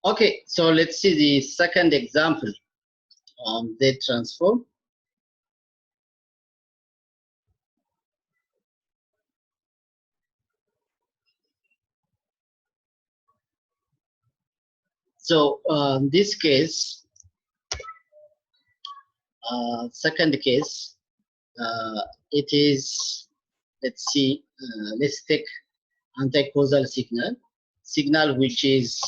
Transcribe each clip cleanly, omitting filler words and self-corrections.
Okay, so let's see the second example on Z transform. So in this case, second case, it is, let's see, let's take anti-causal signal which is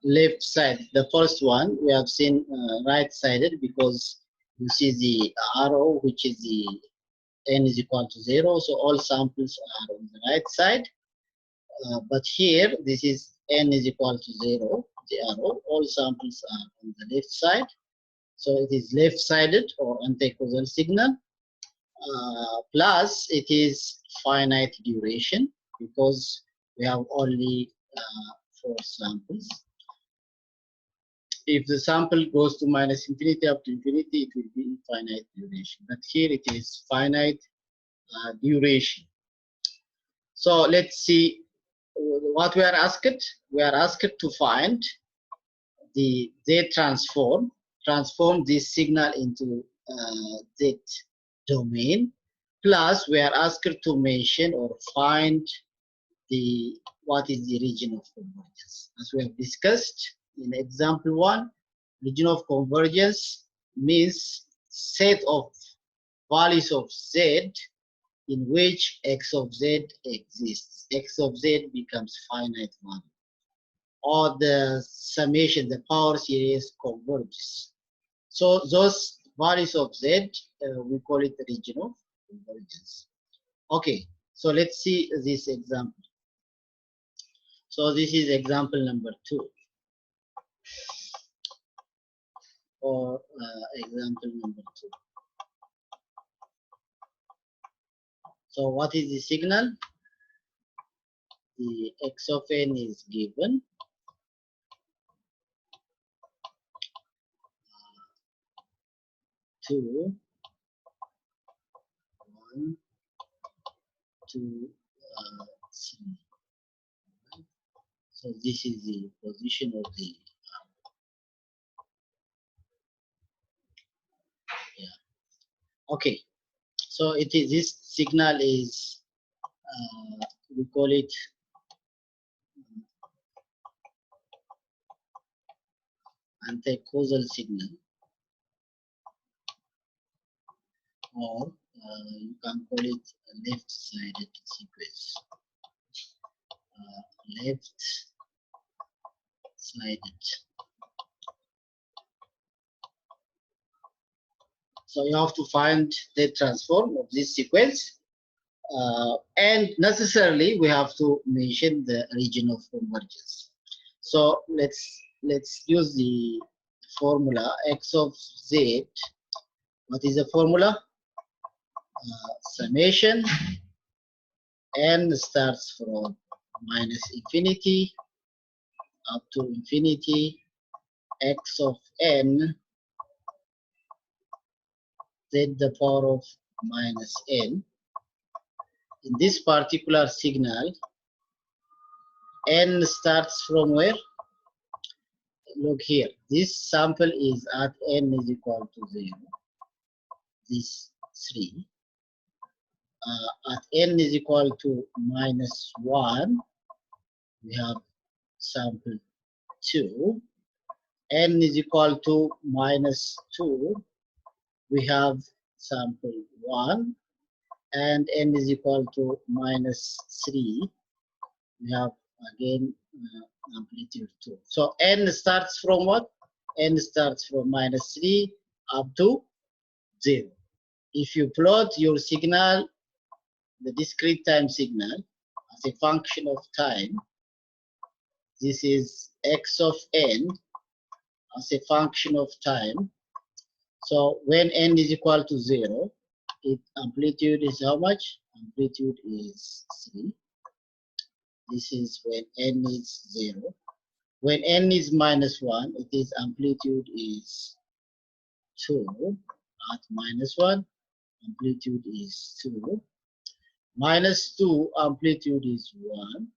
left side. The first one we have seen right-sided because you see the arrow which is the n is equal to 0, so all samples are on the right side. But here this is n is equal to 0, the arrow, all samples are on the left side. So it is left-sided or anti-causal signal. Plus it is finite duration because we have only 4 samples. If the sample goes to minus infinity up to infinity, it will be infinite duration. But here it is finite duration. So let's see what we are asked. We are asked to find the Z transform this signal into Z domain. Plus, we are asked to mention or find what is the region of convergence. As we have discussed in example 1, region of convergence means set of values of Z in which x of z exists. X of z becomes finite value, or the summation, the power series converges. So those values of z, we call it the region of convergence. Okay, so let's see this example. So this is example number 2, or example number 2. So what is the signal? The x of n is given. 2, 1, 2, 3. So this is the position of the okay. So it is, this signal is we call it anti-causal signal, or you can call it left-sided sequence. Left-sided. So you have to find the transform of this sequence, and necessarily we have to mention the region of convergence. So let's use the formula x of z. What is the formula? Summation n starts from minus infinity up to infinity, x of n z the power of minus n. In this particular signal, n starts from where? Look here, this sample is at n is equal to 0, this 3. At n is equal to minus 1, we have sample 2. N is equal to minus 2, we have sample 1. And n is equal to minus 3, we have again amplitude 2. So n starts from what? N starts from minus 3 up to 0. If you plot your signal, the discrete time signal, as a function of time, this is x of n as a function of time. So when n is equal to 0, its amplitude is how much? Amplitude is 3. This is when n is 0. When n is minus 1, its amplitude is 2. At minus 1, amplitude is 2. Minus 2, amplitude is 1.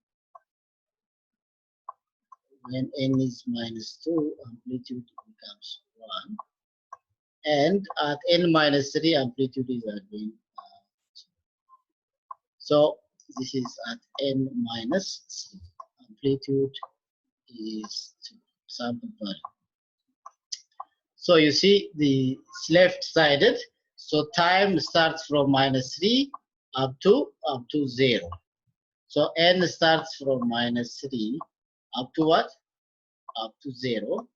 When n is minus 2, amplitude becomes 1. And at n minus 3, amplitude is again 2. So this is at n minus 3. Amplitude is 2. Sample value. So you see the left-sided. So time starts from minus 3 up to 0. So n starts from minus 3 up to what? Up to 0.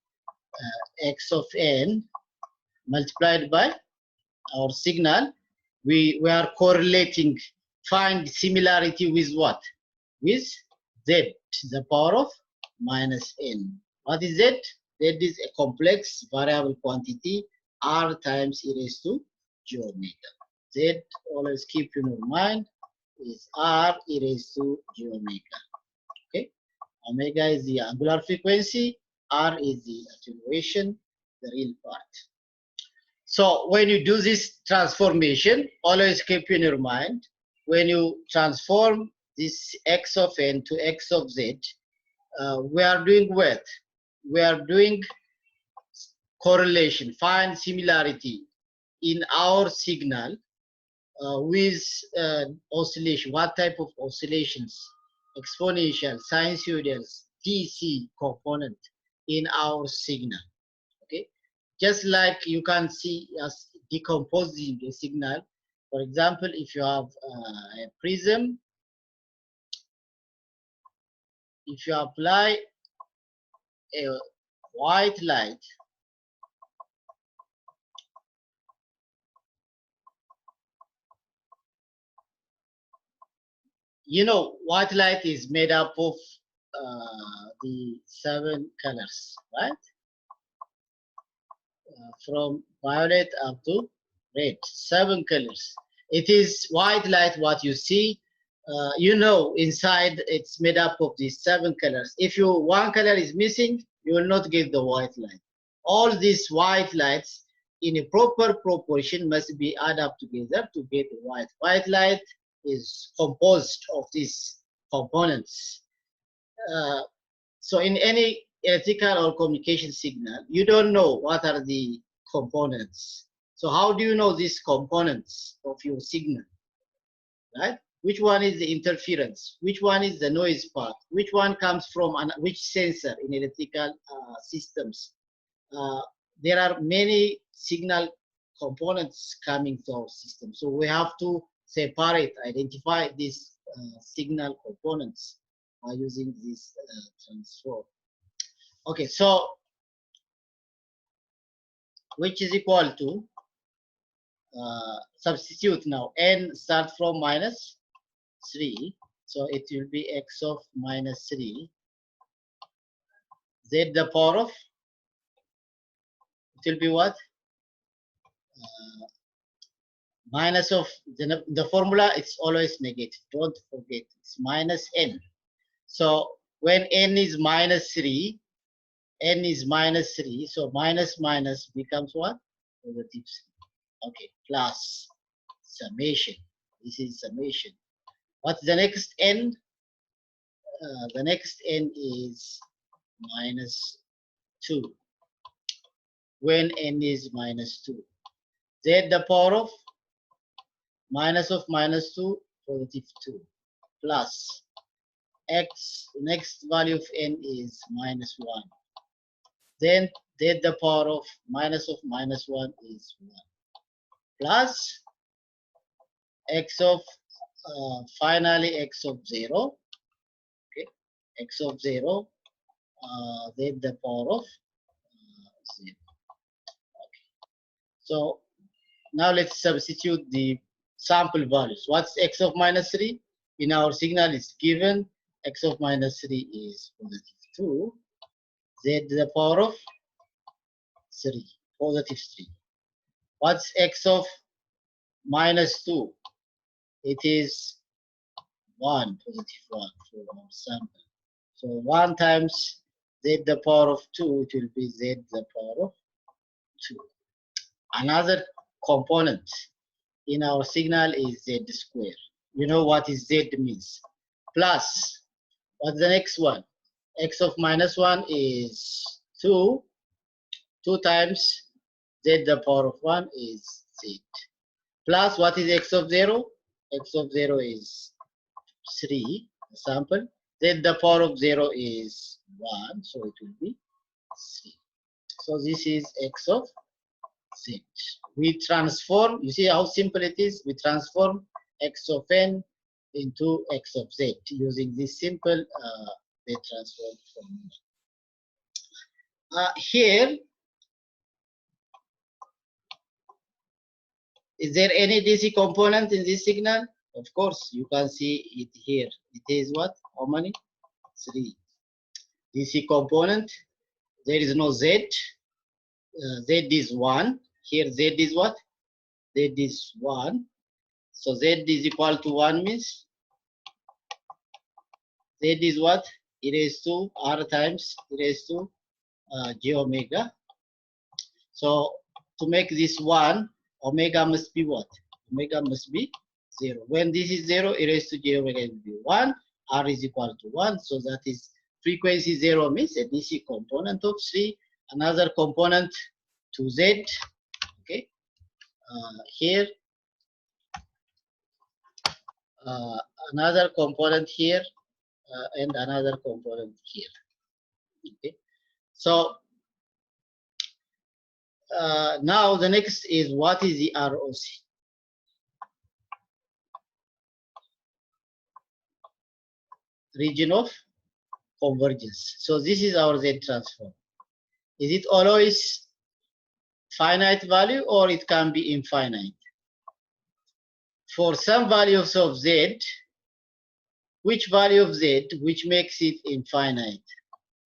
X of n multiplied by our signal. We are correlating, find similarity with what? With z to the power of minus n. What is z? Z is a complex variable quantity, r times e raised to j omega. Z, always keep in your mind, is r e raised to j omega. Okay, omega is the angular frequency, r is the attenuation, the real part. So when you do this transformation, always keep in your mind, when you transform this x of n to x of z, we are doing what? We are doing correlation, find similarity in our signal with oscillation. What type of oscillations? Exponential, sinusoidal, DC component in our signal. Okay, just like you can see us decomposing a signal. For example, if you have a prism, if you apply a white light, you know, white light is made up of the 7 colors, right? From violet up to red, 7 colors. It is white light what you see. You know, inside it's made up of these 7 colors. If one color is missing, you will not get the white light. All these white lights in a proper proportion must be added up together to get the white. White light is composed of these components. So in any electrical or communication signal, you don't know what are the components. So how do you know these components of your signal, right? Which one is the interference? Which one is the noise part? Which one comes from which sensor in electrical systems? There are many signal components coming to our system. So we have to separate, identify these signal components by using this transform. Okay, so which is equal to substitute now. N start from minus 3, so it will be x of minus 3. Z the power of, it will be what? Minus of the formula, it's always negative. Don't forget, it's minus n. So when n is minus 3, n is minus 3, so minus minus becomes what? Positive 3. Okay, plus summation. This is summation. What's the next n? The next n is minus 2. When n is minus 2. Z the power of minus 2, positive 2, plus x, next value of n is minus 1. Then z the power of minus 1 is 1, plus x of finally x of 0. Okay, x of 0, z the power of 0. Okay, so now let's substitute the sample values. What's x of minus 3? In our signal is given x of minus 3 is positive 2, z to the power of 3, positive 3. What's x of minus 2? It is 1, positive 1 for our sample. So 1 times z to the power of 2, it will be z to the power of 2. Another component in our signal is z square. You know what is z means. Plus, what's the next one? x of minus 1 is 2. 2 times z the power of 1 is z. Plus what is x of 0? X of 0 is 3, sample. Z the power of 0 is 1, so it will be 3. So this is x of z. We transform, you see how simple it is? We transform x of n into x of z using this simple Z transform formula. Here, is there any DC component in this signal? Of course, you can see it here. It is what? How many? 3. DC component. There is no Z. Z is 1. Here Z is what? Z is 1. So Z is equal to 1 means Z is what? E raised to R times e raised to j omega. So to make this 1, omega must be what? Omega must be 0. When this is 0, e raised to j omega will be 1. R is equal to 1. So that is frequency 0 means a DC component of 3. Another component to Z. Okay. Here. Another component here. And another component here. Okay. So now the next is what is the ROC? Region of convergence. So this is our Z transform. Is it always finite value or it can be infinite? For some values of Z, which value of Z which makes it infinite?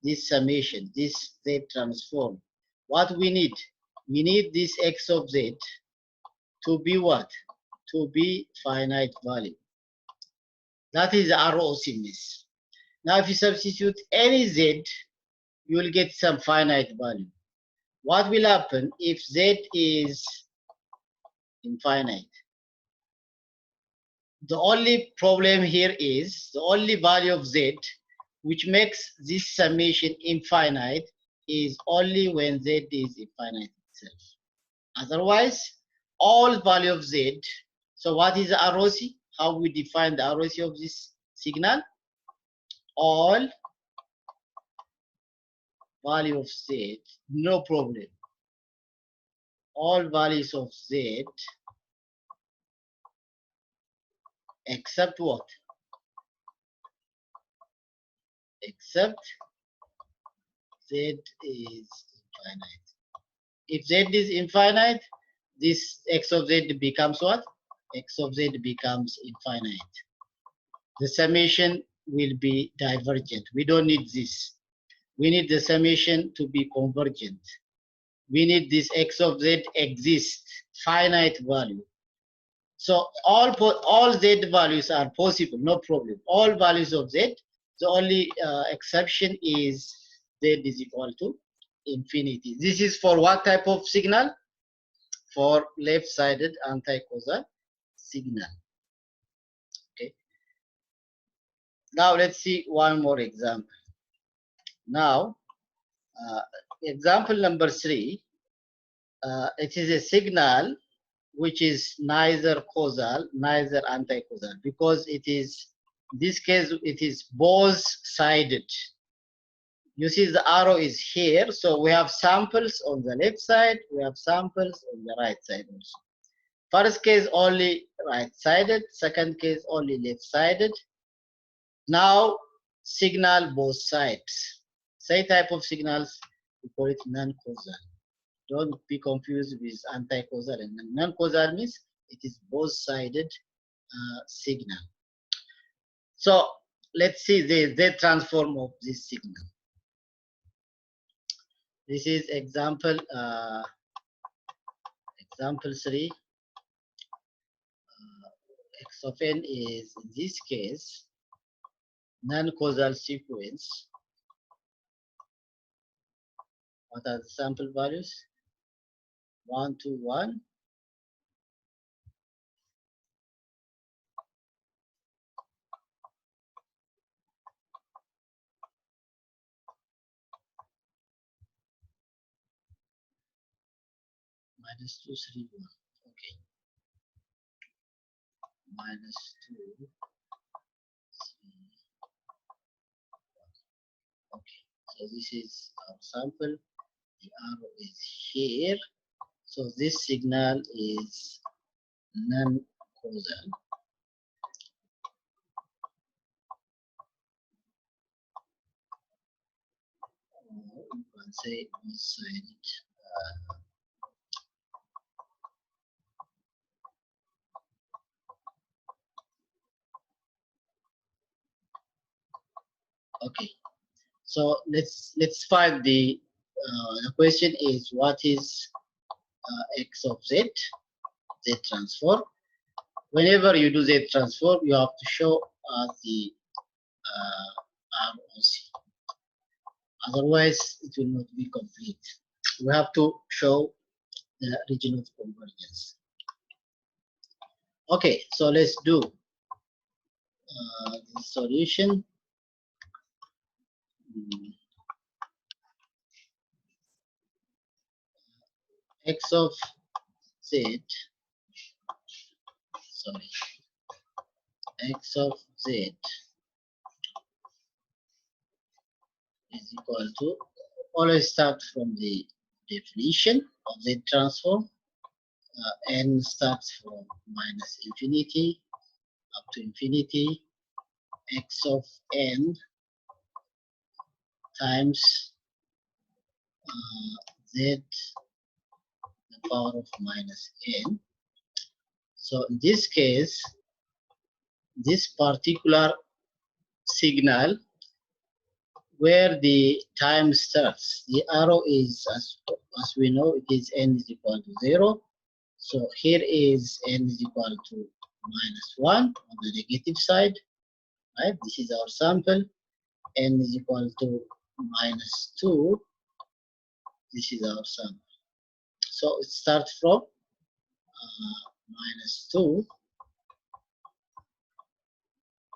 This summation, this Z transform. What we need? We need this x of Z to be what? To be finite value. That is ROC miss. Now if you substitute any Z, you will get some finite value. What will happen if Z is infinite? The only problem here is the only value of Z which makes this summation infinite is only when Z is infinite itself. Otherwise, all value of Z. So what is the ROC? How we define the ROC of this signal? All value of Z, no problem. All values of Z except what? Except Z is infinite. If Z is infinite, this x of Z becomes what? X of Z becomes infinite. The summation will be divergent. We don't need this. We need the summation to be convergent. We need this x of Z exist, finite value. So all Z values are possible, no problem. All values of Z, the only exception is Z is equal to infinity. This is for what type of signal? For left-sided anticausal signal. Okay. Now let's see one more example. Now, example number 3. It is a signal which is neither causal, neither anticausal, because it is, in this case, it is both-sided. You see the arrow is here, so we have samples on the left side, we have samples on the right side also. First case only right-sided, second case only left-sided. Now signal both sides. Say type of signals, we call it non-causal. Don't be confused with anti-causal and non-causal means it is both-sided signal. So let's see the Z transform of this signal. This is example 3. X of n is in this case non-causal sequence. What are the sample values? 1 to 1. -2, 3, 1. Okay. -2, 3, 1. Okay. So this is our sample. The arrow is here. So this signal is non-causal. Or you can say one-sided. Okay. So let's find the question is what is x of z transform. Whenever you do Z transform, you have to show the ROC. Otherwise, it will not be complete. We have to show the region of convergence. Okay, so let's do the solution. X of Z, sorry, X of Z is equal to, always start from the definition of Z transform. N starts from -infinity up to infinity. X of n times z the power of -n. So in this case, this particular signal where the time starts, the arrow is, as we know, it is n is equal to 0. So here is n is equal to -1 on the negative side, right? This is our sample. N is equal to -2. This is our sample. So it starts from -2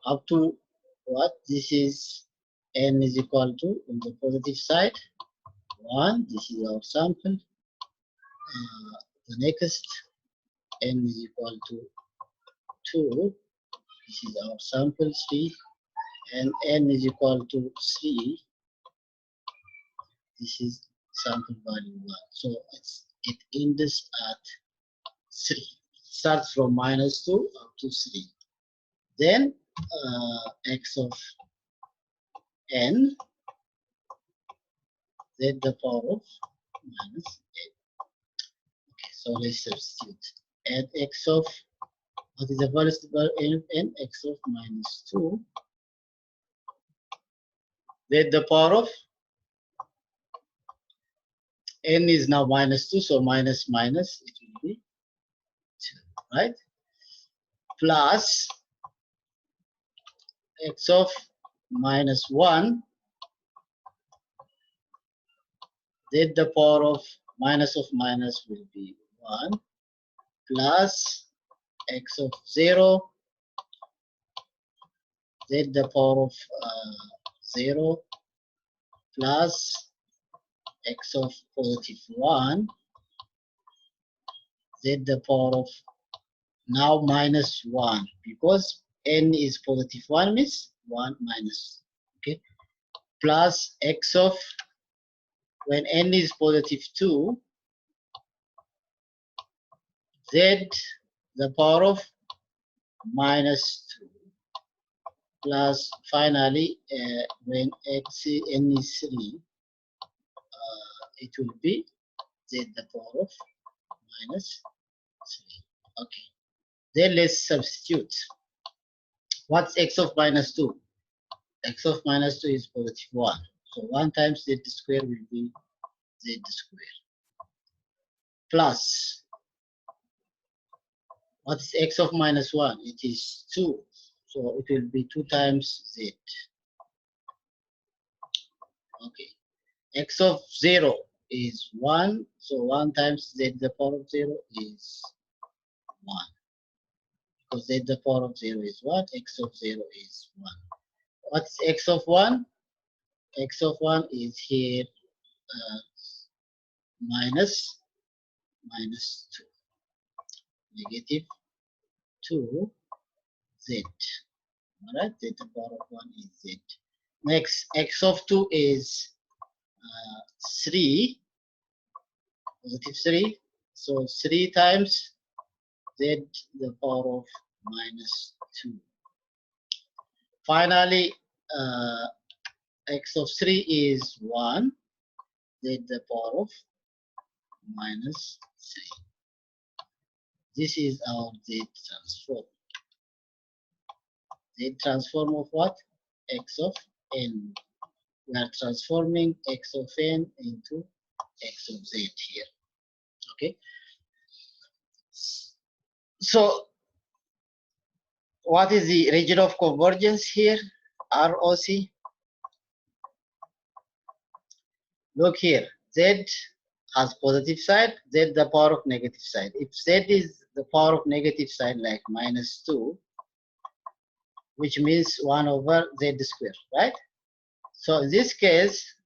up to what? This is n is equal to, on the positive side, 1. This is our sample. The next, n is equal to 2. This is our sample, 3. And n is equal to 3. This is sample value 1. So it ends at 3. Starts from -2 up to 3. Then x of n, z the power of -n. Okay, so let's substitute. Add x of, what is the first n? X of -2. Z the power of n is now -2, so minus minus, it will be 2, right? Plus x of -1, z the power of minus will be 1, plus x of 0, z the power of 0, plus x of +1, z the power of now -1, because n is +1 means 1 minus, okay, plus x of, when n is +2, z the power of -2, plus finally when n is 3, it will be z the power of -3. Okay, then let's substitute. What's x of -2? X of -2 is +1. So 1 times z square will be z square. Plus, what is x of -1? It is 2. So it will be 2 times z. Okay. X of 0 is 1. So 1 times z the power of 0 is 1. Because z the power of 0 is what? X of 0 is 1. What's x of 1? X of 1 is here minus minus 2, negative 2z. All right, z to the power of 1 is z. Next, x of 2 is 3, positive 3. So 3 times z to the power of minus 2. Finally, x of 3 is 1, z to the power of minus 3. This is our z transform. Z transform of what? X of n. We are transforming x of n into x of z here. Okay. So, what is the region of convergence here? ROC. Look here. Z has positive side, z the power of negative side. If z is the power of negative side, like minus 2, which means 1 over z square, right? So in this case,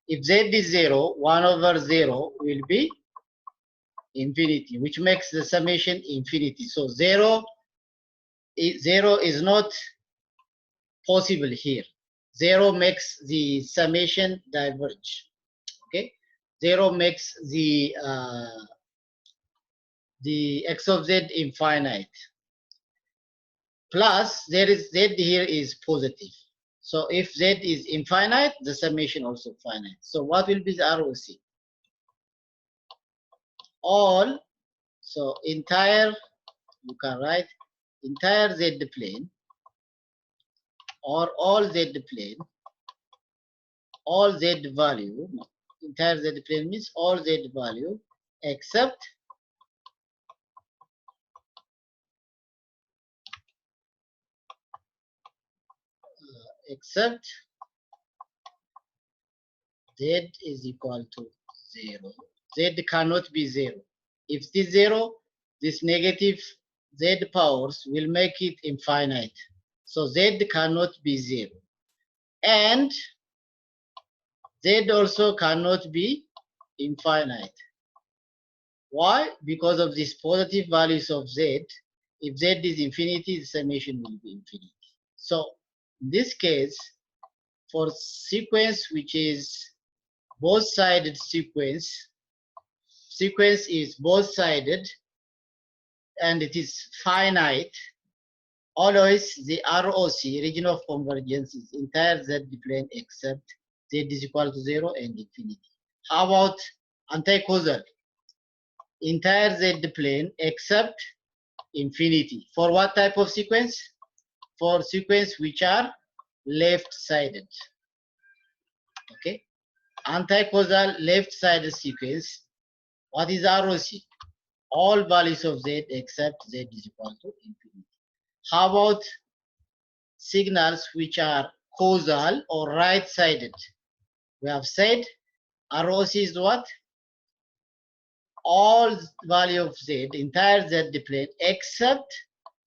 if z is 0, 1 over 0 will be infinity, which makes the summation infinity. So 0 is not possible here. 0 makes the summation diverge. Okay, 0 makes the x of z infinite. Plus, there is z here is positive. So if z is infinite, the summation also finite. So what will be the ROC? All, so entire, you can write entire z plane, or all z plane, all z value, entire z plane means all z value except z is equal to 0. Z cannot be 0. If it is 0, this negative z powers will make it infinite. So z cannot be 0. And z also cannot be infinite. Why? Because of these positive values of z. If z is infinity, the summation will be infinity. So in this case, for sequence which is both-sided sequence is both-sided and it is finite, always the ROC, region of convergence, is entire z plane except z is equal to 0 and infinity. How about anticausal? Entire z plane except infinity. For what type of sequence? For sequence which are left-sided. Okay. Anticausal left-sided sequence. What is ROC? All values of z except z is equal to infinity. How about signals which are causal or right-sided? We have said ROC is what? All value of z, entire z plane, except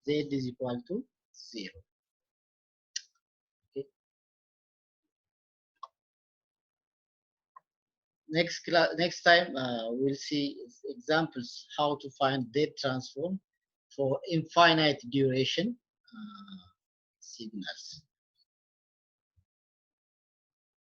z is equal to 0. Okay. Next time we'll see examples how to find z transform for infinite duration signals.